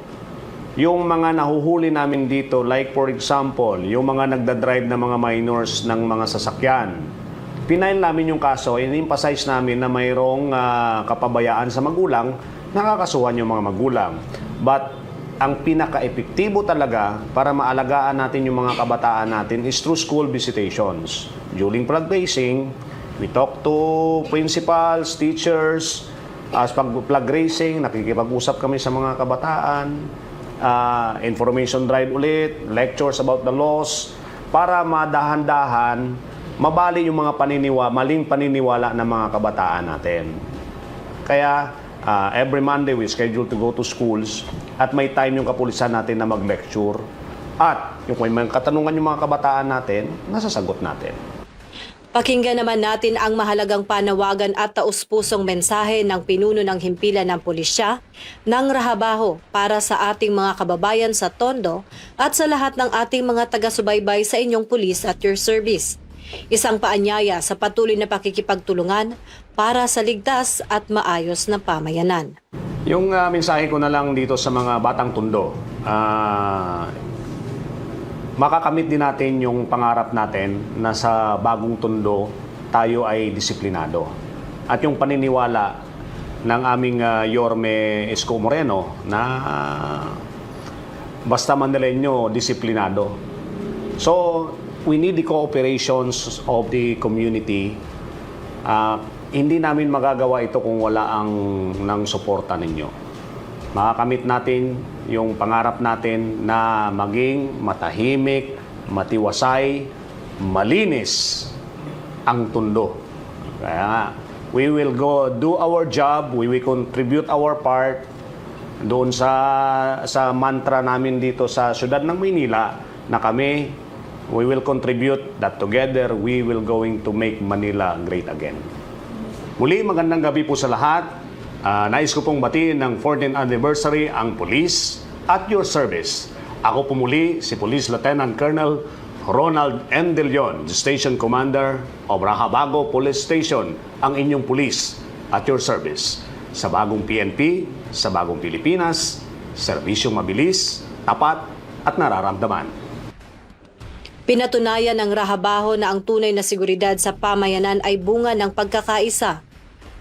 yung mga nahuhuli namin dito, like for example, yung mga nagdadrive na mga minors ng mga sasakyan, pinail namin yung kaso, in-emphasize namin na mayroong kapabayaan sa magulang, nakakasuhan yung mga magulang. But ang pinaka-epektibo talaga para maalagaan natin yung mga kabataan natin is through school visitations. During flag raising, we talk to principals, teachers. As pag flag raising, nakikipag-usap kami sa mga kabataan. information drive ulit, lectures about the laws, para madahan-dahan, mabali yung mga maling paniniwala ng mga kabataan natin. Kaya every Monday we schedule to go to schools at may time yung kapulisan natin na mag-lecture at yung may katanungan yung mga kabataan natin, nasasagot natin. Pakinggan naman natin ang mahalagang panawagan at taus-pusong mensahe ng pinuno ng himpilan ng pulisya ng Rahabaho para sa ating mga kababayan sa Tondo at sa lahat ng ating mga taga-subaybay sa inyong pulis at your service. Isang paanyaya sa patuloy na pakikipagtulungan para sa ligtas at maayos na pamayanan. Yung mensahe ko na lang dito sa mga batang Tondo, makakamit din natin yung pangarap natin na sa bagong Tondo tayo ay disiplinado. At yung paniniwala ng aming Yorme Isko Moreno na basta Mandalenyo, disiplinado. So, we need the cooperations of the community. Hindi namin magagawa ito kung wala ng suporta ninyo. Makakamit natin yung pangarap natin na maging matahimik, matiwasay, malinis ang Tondo. Kaya nga, we will go do our job, we will contribute our part doon sa mantra namin dito sa siyudad ng Maynila na kami, we will contribute that together we will going to make Manila great again. Muli, magandang gabi po sa lahat. Nais ko pong batiin ng 14th anniversary ang police at your service. Ako po muli si Police Lieutenant Colonel Ronald M. De Leon, Station Commander of Rahabago Police Station, ang inyong police at your service. Sa bagong PNP, sa bagong Pilipinas, serbisyong mabilis, tapat at nararamdaman. Pinatunayan ng Rahabaho na ang tunay na seguridad sa pamayanan ay bunga ng pagkakaisa.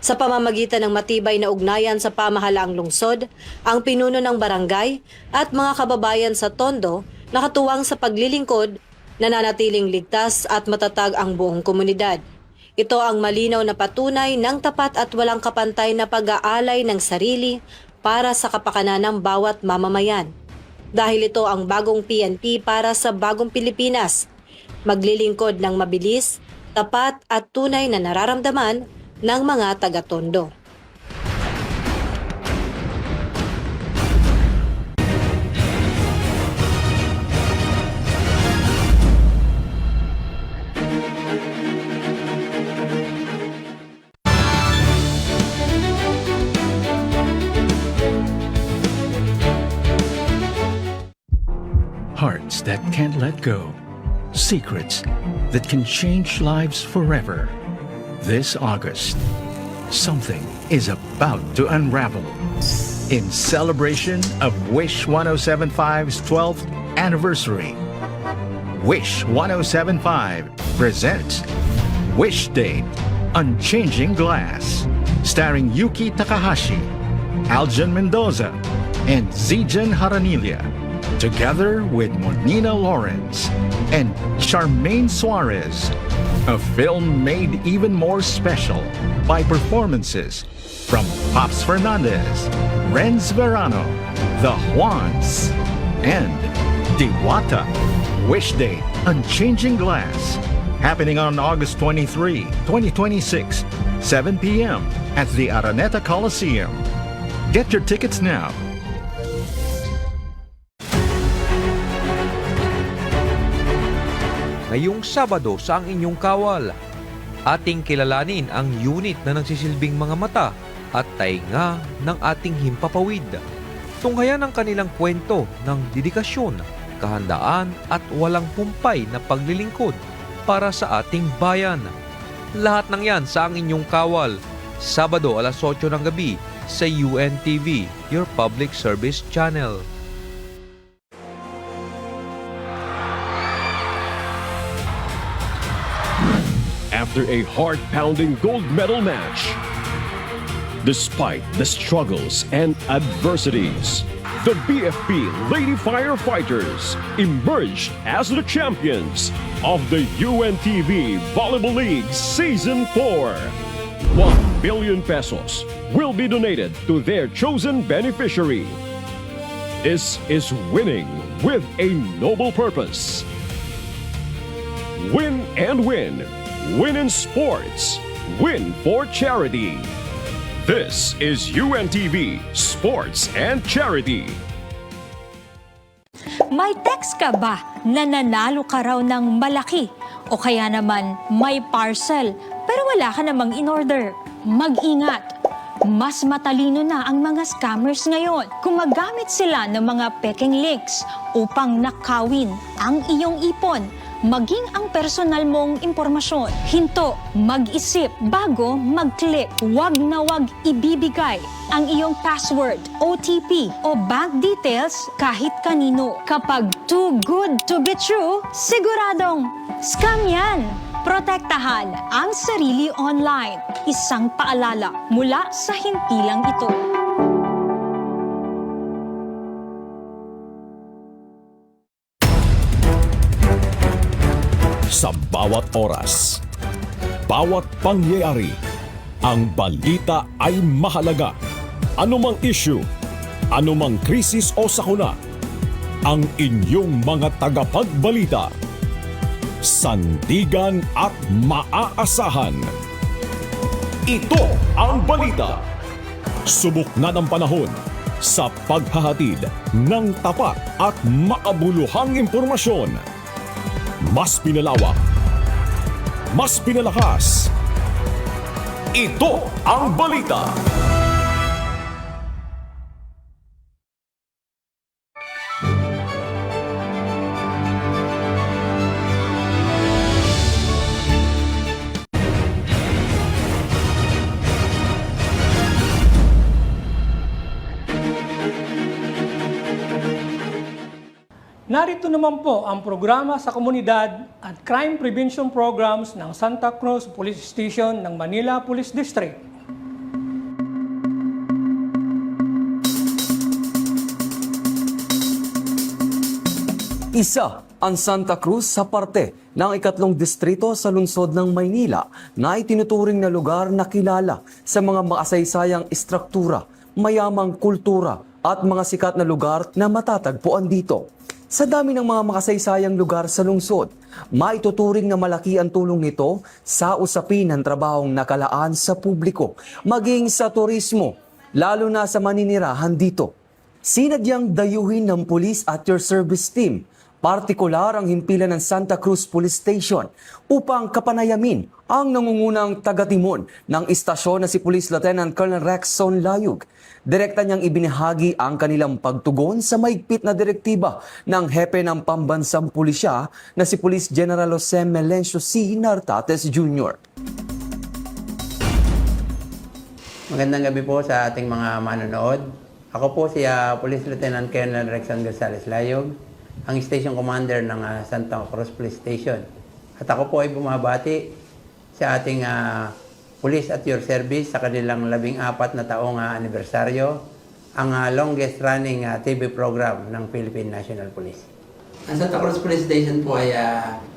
Sa pamamagitan ng matibay na ugnayan sa pamahalaang lungsod, ang pinuno ng barangay at mga kababayan sa Tondo nakatuwang sa paglilingkod, nananatiling ligtas at matatag ang buong komunidad. Ito ang malinaw na patunay ng tapat at walang kapantay na pag-aalay ng sarili para sa kapakanan ng bawat mamamayan. Dahil ito ang bagong PNP para sa bagong Pilipinas, maglilingkod ng mabilis, tapat at tunay na nararamdaman ng mga taga-Tondo. Hearts that can't let go. Secrets that can change lives forever. This August, something is about to unravel. In celebration of Wish 1075's 12th anniversary, Wish 1075 presents Wish Date Unchanging Glass, starring Yuki Takahashi, Aljan Mendoza, and Zijan Haranilia, together with Monina Lawrence and Charmaine Suarez. A film made even more special by performances from Pops Fernandez, Renz Verano, The Juans, and Diwata. Wish Date Unchanging Glass, happening on August 23, 2026, 7 p.m. at the Araneta Coliseum. Get your tickets now. Ngayong Sabado sa ang inyong kawal, ating kilalanin ang unit na nagsisilbing mga mata at tainga ng ating himpapawid. Tunghayan ang kanilang kwento ng dedikasyon, kahandaan at walang humpay na paglilingkod para sa ating bayan. Lahat ng yan sa ang inyong kawal, Sabado alas 8 ng gabi sa UNTV, your public service channel. After a heart-pounding gold medal match, despite the struggles and adversities, the BFP Lady Firefighters emerged as the champions of the UNTV Volleyball League Season 4. 1 billion pesos will be donated to their chosen beneficiary. This is winning with a noble purpose. Win and win. Win in sports. Win for charity. This is UNTV Sports and Charity. May text ka ba na nanalo ka raw ng malaki? O kaya naman may parcel pero wala ka namang in-order? Mag-ingat! Mas matalino na ang mga scammers ngayon. Gumagamit sila ng mga peking links upang nakawin ang iyong ipon, maging ang personal mong impormasyon. Hinto, mag-isip bago mag-click. Huwag na huwag ibibigay ang iyong password, OTP o bank details kahit kanino. Kapag too good to be true, siguradong scam yan. Protektahan ang sarili online. Isang paalala mula sa hintilang ito. Sa bawat oras, bawat pangyayari, ang balita ay mahalaga. Anumang issue, anumang krisis o sakuna, ang inyong mga tagapagbalita. Sandigan at maaasahan. Ito ang balita. Subok na ng panahon sa paghahatid ng tapat at makabuluhang impormasyon. Mas pinalawak, mas pinalakas. Ito ang balita. Narito naman po ang programa sa komunidad at crime prevention programs ng Santa Cruz Police Station ng Manila Police District. Isa ang Santa Cruz sa parte ng ikatlong distrito sa lungsod ng Maynila na itinuturing na lugar na kilala sa mga makasaysayang istruktura, mayamang kultura at mga sikat na lugar na matatagpuan dito. Sa dami ng mga makasaysayang lugar sa lungsod, maituturing na malaki ang tulong nito sa usapin ng trabahong nakalaan sa publiko, maging sa turismo, lalo na sa maninirahan dito. Sinadyang dayuhin ng police at your service team, partikular ang himpilan ng Santa Cruz Police Station upang kapanayamin ang nangungunang taga-timon ng istasyon na si Police Lieutenant Colonel Rexon Layug. Direkta niyang ibinahagi ang kanilang pagtugon sa mahigpit na direktiba ng hepe ng pambansang pulisya na si Police General Jose Melencio C. Nartates Jr. Magandang gabi po sa ating mga manonood. Ako po si Police Lieutenant Colonel Rexon Gonzales Layog, ang Station Commander ng Santa Cruz Police Station. At ako po ay bumabati sa ating Police at Your Service sa kanilang 14 na taong anibersaryo, ang longest running TV program ng Philippine National Police. Ang Santa Cruz Police Station po ay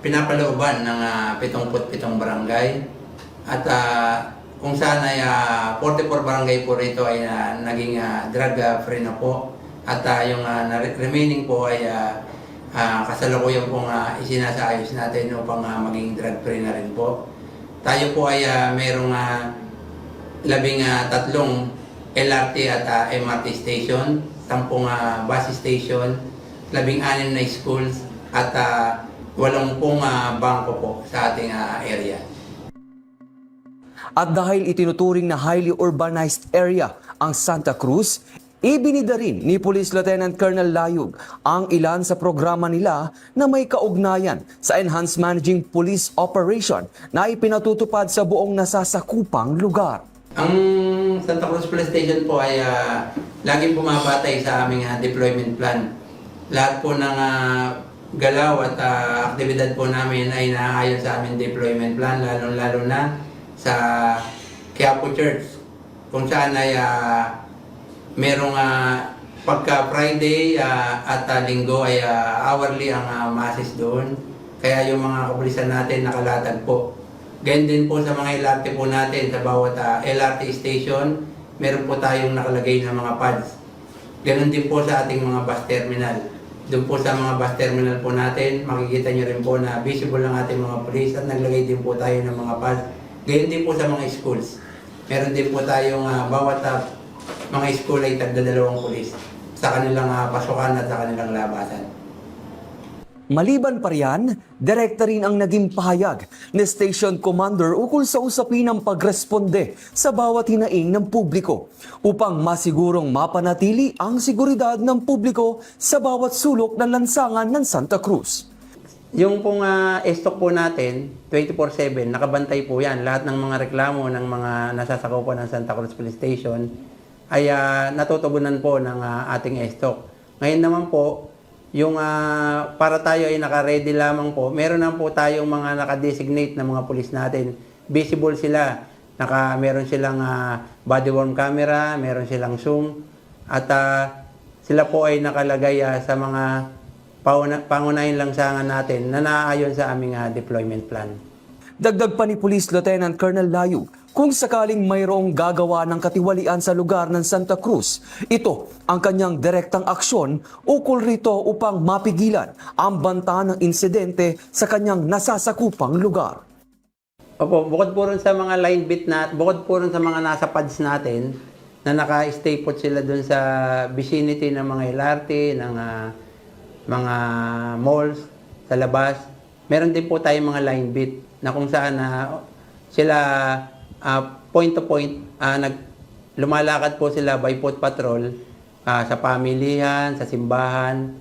pinapalooban ng 77 barangay at kung saan ay 44 barangay po rito ay naging drug-free na po at yung remaining po ay kasalukuyan pong isinasayos natin upang maging drug-free na rin po. Tayo po ay mayroong 13 LRT at MRT station, 10 bus station, 16 na schools at 80 bangko po sa ating area. At dahil itinuturing na highly urbanized area ang Santa Cruz, ibinida rin ni Police Lieutenant Colonel Layug ang ilan sa programa nila na may kaugnayan sa Enhanced Managing Police Operation na ipinatutupad sa buong nasasakupang lugar. Ang Santa Cruz Police Station po ay laging bumabatay sa aming deployment plan. Lahat po ng galaw at aktibidad po namin ay naaayon sa aming deployment plan, lalo na sa Quiapo Church, kung saan ay merong pagka Friday at Linggo ay hourly ang masses doon. Kaya yung mga kapulisan natin nakalatag po. Ganyan din po sa mga LRT po natin, sa bawat LRT station, meron po tayong nakalagay na mga pads Ganon din po sa ating mga bus terminal. Doon po sa mga bus terminal po natin, makikita nyo rin po na visible ang ating mga police at naglagay din po tayo ng mga pass. Gayon din po sa mga schools. Meron din po tayong bawat mga school ay tagdadalawang police sa kanilang pasukan at sa kanilang labasan. Maliban pa riyan, direkta rin ang naging pahayag ni Station Commander ukol sa usapin ng pagresponde sa bawat hinaing ng publiko upang masigurong mapanatili ang seguridad ng publiko sa bawat sulok ng lansangan ng Santa Cruz. Yung pong stock po natin, 24/7, nakabantay po yan. Lahat ng mga reklamo ng mga nasasakupan ng Santa Cruz Police Station ay natutugunan po ng ating stock. Ngayon naman po, yung para tayo ay naka-ready lamang po, meron na po tayong mga naka-designate na mga pulis natin. Visible sila. Meron silang body-worn camera, meron silang zoom, at sila po ay nakalagay sa mga pangunahing langsangan natin na naaayon sa aming deployment plan. Dagdag pa ni Police Lieutenant Colonel Layug, kung sakaling mayroong gagawa ng katiwalian sa lugar ng Santa Cruz, ito ang kanyang direktang aksyon ukol rito upang mapigilan ang banta ng insidente sa kanyang nasasakupang lugar. Opo, bukod po rin sa mga line beat bukod po rin sa mga nasa pads natin na naka-stay put sila dun sa vicinity ng mga LRT, ng mga malls sa labas. Meron din po tayong mga line beat na kung saan sila point to point, lumalakad po sila by foot patrol sa pamilihan, sa simbahan,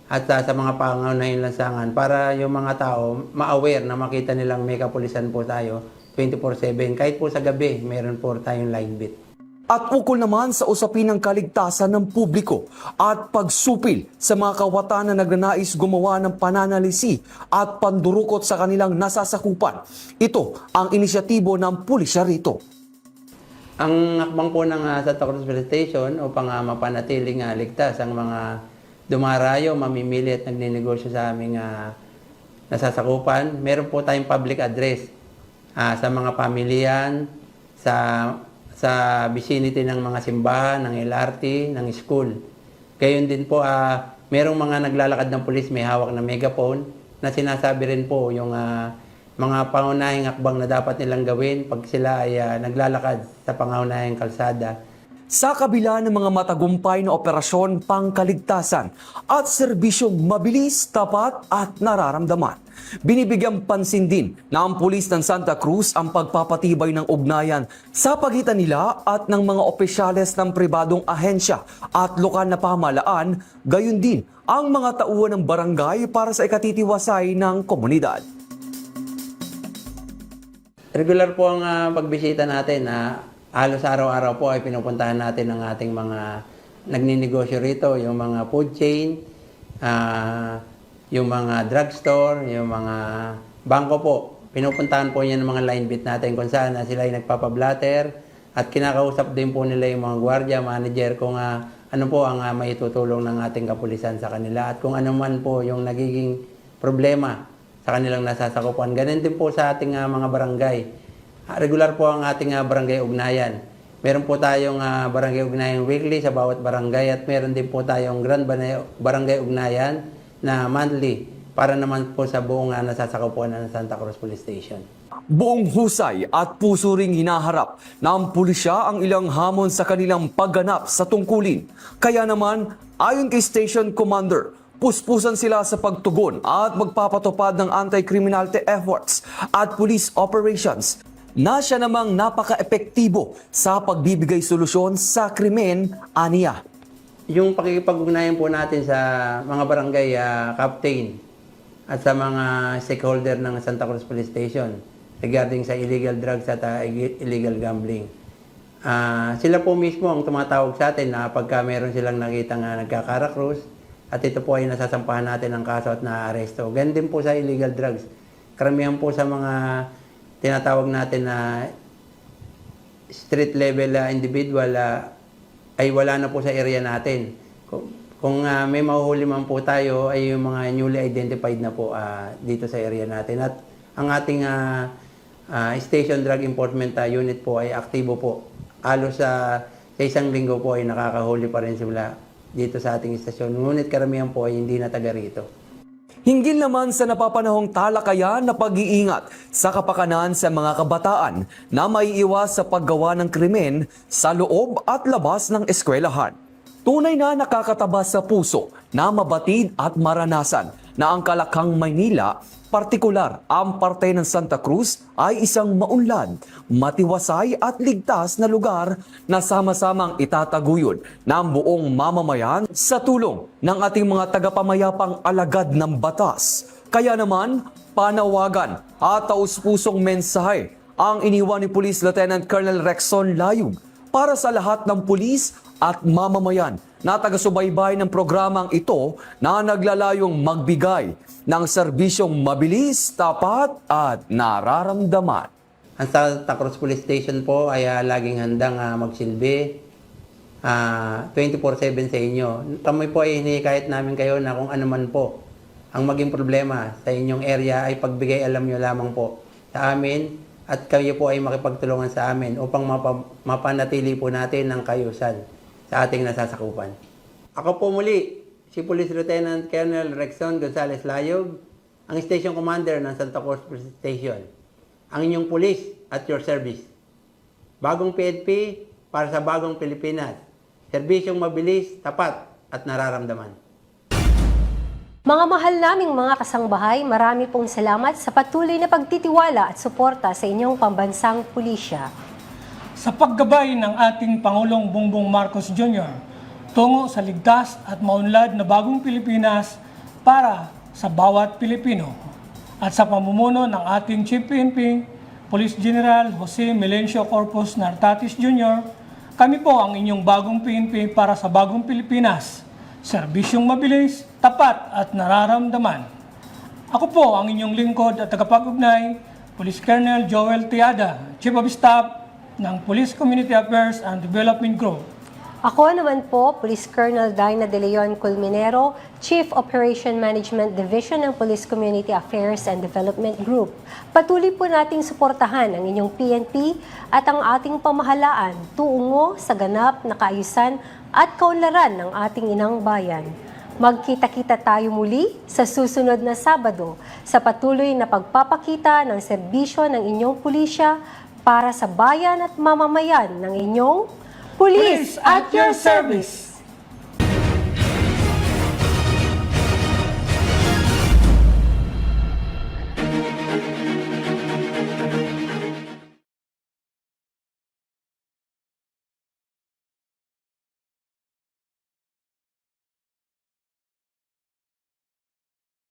at sa mga pangunahing lansangan para yung mga tao ma-aware na makita nilang may kapulisan po tayo 24/7. Kahit po sa gabi, meron po tayong line beat. At ukol naman sa usapin ng kaligtasan ng publiko at pagsupil sa mga kawatan na nagnanais gumawa ng pananalisi at pandurukot sa kanilang nasasakupan. Ito ang inisyatibo ng pulisya rito. Ang hakbang po ng Santa Cruz Police Station upang mapanatiling ligtas ang mga dumarayo, mamimili at nagninegosyo sa aming nasasakupan, meron po tayong public address sa mga pamilyan, sa vicinity ng mga simbahan, ng LRT, ng school. Gayon din po, merong mga naglalakad ng pulis, may hawak na megaphone na sinasabi rin po yung mga pangunahing hakbang na dapat nilang gawin pag sila ay naglalakad sa pangunahing kalsada. Sa kabila ng mga matagumpay na operasyon pangkaligtasan at serbisyong mabilis, tapat at nararamdaman, binibigyang pansin din na ang pulis ng Santa Cruz ang pagpapatibay ng ugnayan sa pagitan nila at ng mga opisyales ng pribadong ahensya at lokal na pamahalaan, gayon din ang mga tauhan ng barangay para sa ikatitiwasay ng komunidad. Regular po ang pagbisita natin halos araw-araw po ay pinupuntahan natin ang ating mga nagninegosyo rito, yung mga food chain, yung mga drugstore, yung mga bangko po. Pinupuntahan po yan ng mga line beat natin kung saan sila ay nagpapablatter at kinakausap din po nila yung mga gwardiya, manager kung ano po ang maitutulong ng ating kapulisan sa kanila at kung ano man po yung nagiging problema sa kanilang nasasakupan. Ganun din po sa ating mga barangay. Regular po ang ating barangay ugnayan. Meron po tayong barangay ugnayan weekly sa bawat barangay at meron din po tayong grand barangay ugnayan na monthly para naman po sa buong nasasakupan ng Santa Cruz Police Station. Buong husay at puso ring hinaharap ng pulisya ang ilang hamon sa kanilang pagganap sa tungkulin. Kaya naman, ayon kay Station Commander, puspusan sila sa pagtugon at magpapatupad ng anti-criminality efforts at police operations na siya namang napaka-epektibo sa pagbibigay solusyon sa krimen, aniya. Yung pakikipag-ugnayan po natin sa mga barangay captain at sa mga stakeholder ng Santa Cruz Police Station regarding sa illegal drugs at illegal gambling. Sila po mismo ang tumatawag sa atin na pagka meron silang nakitang nagkakarakrus at ito po ay nasasampahan natin ng kaso at naaresto. Ganun din po sa illegal drugs. Karamihan po sa mga tinatawag natin na street level individual ay wala na po sa area natin. Kung may mahuhuli man po tayo ay yung mga newly identified na po dito sa area natin. At ang ating Station Drug Enforcement Unit po ay aktibo po. Halos sa isang linggo po ay nakakahuli pa rin sila dito sa ating istasyon. Ngunit karamihan po ay hindi na taga rito. Hinggil naman sa napapanahong talakayan na pag-iingat sa kapakanan sa mga kabataan na maiiwas sa paggawa ng krimen sa loob at labas ng eskwelahan. Tunay na nakakataba sa puso na mabatid at maranasan na ang Kalakhang, Maynila, partikular ang parte ng Santa Cruz ay isang maunlad, matiwasay at ligtas na lugar na sama-samang itataguyod ng buong mamamayan sa tulong ng ating mga tagapamayapang alagad ng batas. Kaya naman, panawagan at taus-pusong mensahe ang iniwan ni Police Lieutenant Colonel Rexon Layug para sa lahat ng pulis at mamamayan na taga-subaybay ng programang ito na naglalayong magbigay ng serbisyong mabilis, tapat at nararamdaman. Ang Santa Cruz Police Station po ay laging handang magsilbi 24/7 sa inyo. Kami po ay hinikayat namin kayo na kung ano man po ang maging problema sa inyong area ay pagbigay alam nyo lamang po sa amin at kayo po ay makipagtulungan sa amin upang mapanatili po natin ang kayusan sa ating nasasakupan. Ako po muli, si Police Lieutenant Colonel Rexon Gonzales Layog, ang Station Commander ng Santa Cruz Police Station. Ang inyong pulis at your service. Bagong PNP para sa bagong Pilipinas. Serbisyong mabilis, tapat at nararamdaman. Mga mahal naming mga kasangbahay, marami pong salamat sa patuloy na pagtitiwala at suporta sa inyong pambansang pulisya. Sa paggabay ng ating Pangulong Bongbong Marcos Jr. tungo sa ligtas at maunlad na bagong Pilipinas para sa bawat Pilipino at sa pamumuno ng ating Chief PNP, Police General Jose Melencio Corpus Nartatis Jr., kami po ang inyong bagong PNP para sa bagong Pilipinas, serbisyong mabilis, tapat at nararamdaman. Ako po ang inyong lingkod at tagapag-ugnay, Police Colonel Joel Tiada, Chief of Staff ng Police Community Affairs and Development Group. Ako naman po, Police Colonel Dyna De Leon Culminero, Chief Operation Management Division ng Police Community Affairs and Development Group. Patuloy po nating suportahan ang inyong PNP at ang ating pamahalaan tungo sa ganap na kaayusan at kaunlaran ng ating inang bayan. Magkita-kita tayo muli sa susunod na Sabado sa patuloy na pagpapakita ng serbisyo ng inyong pulisya para sa bayan at mamamayan ng inyong Police at your service!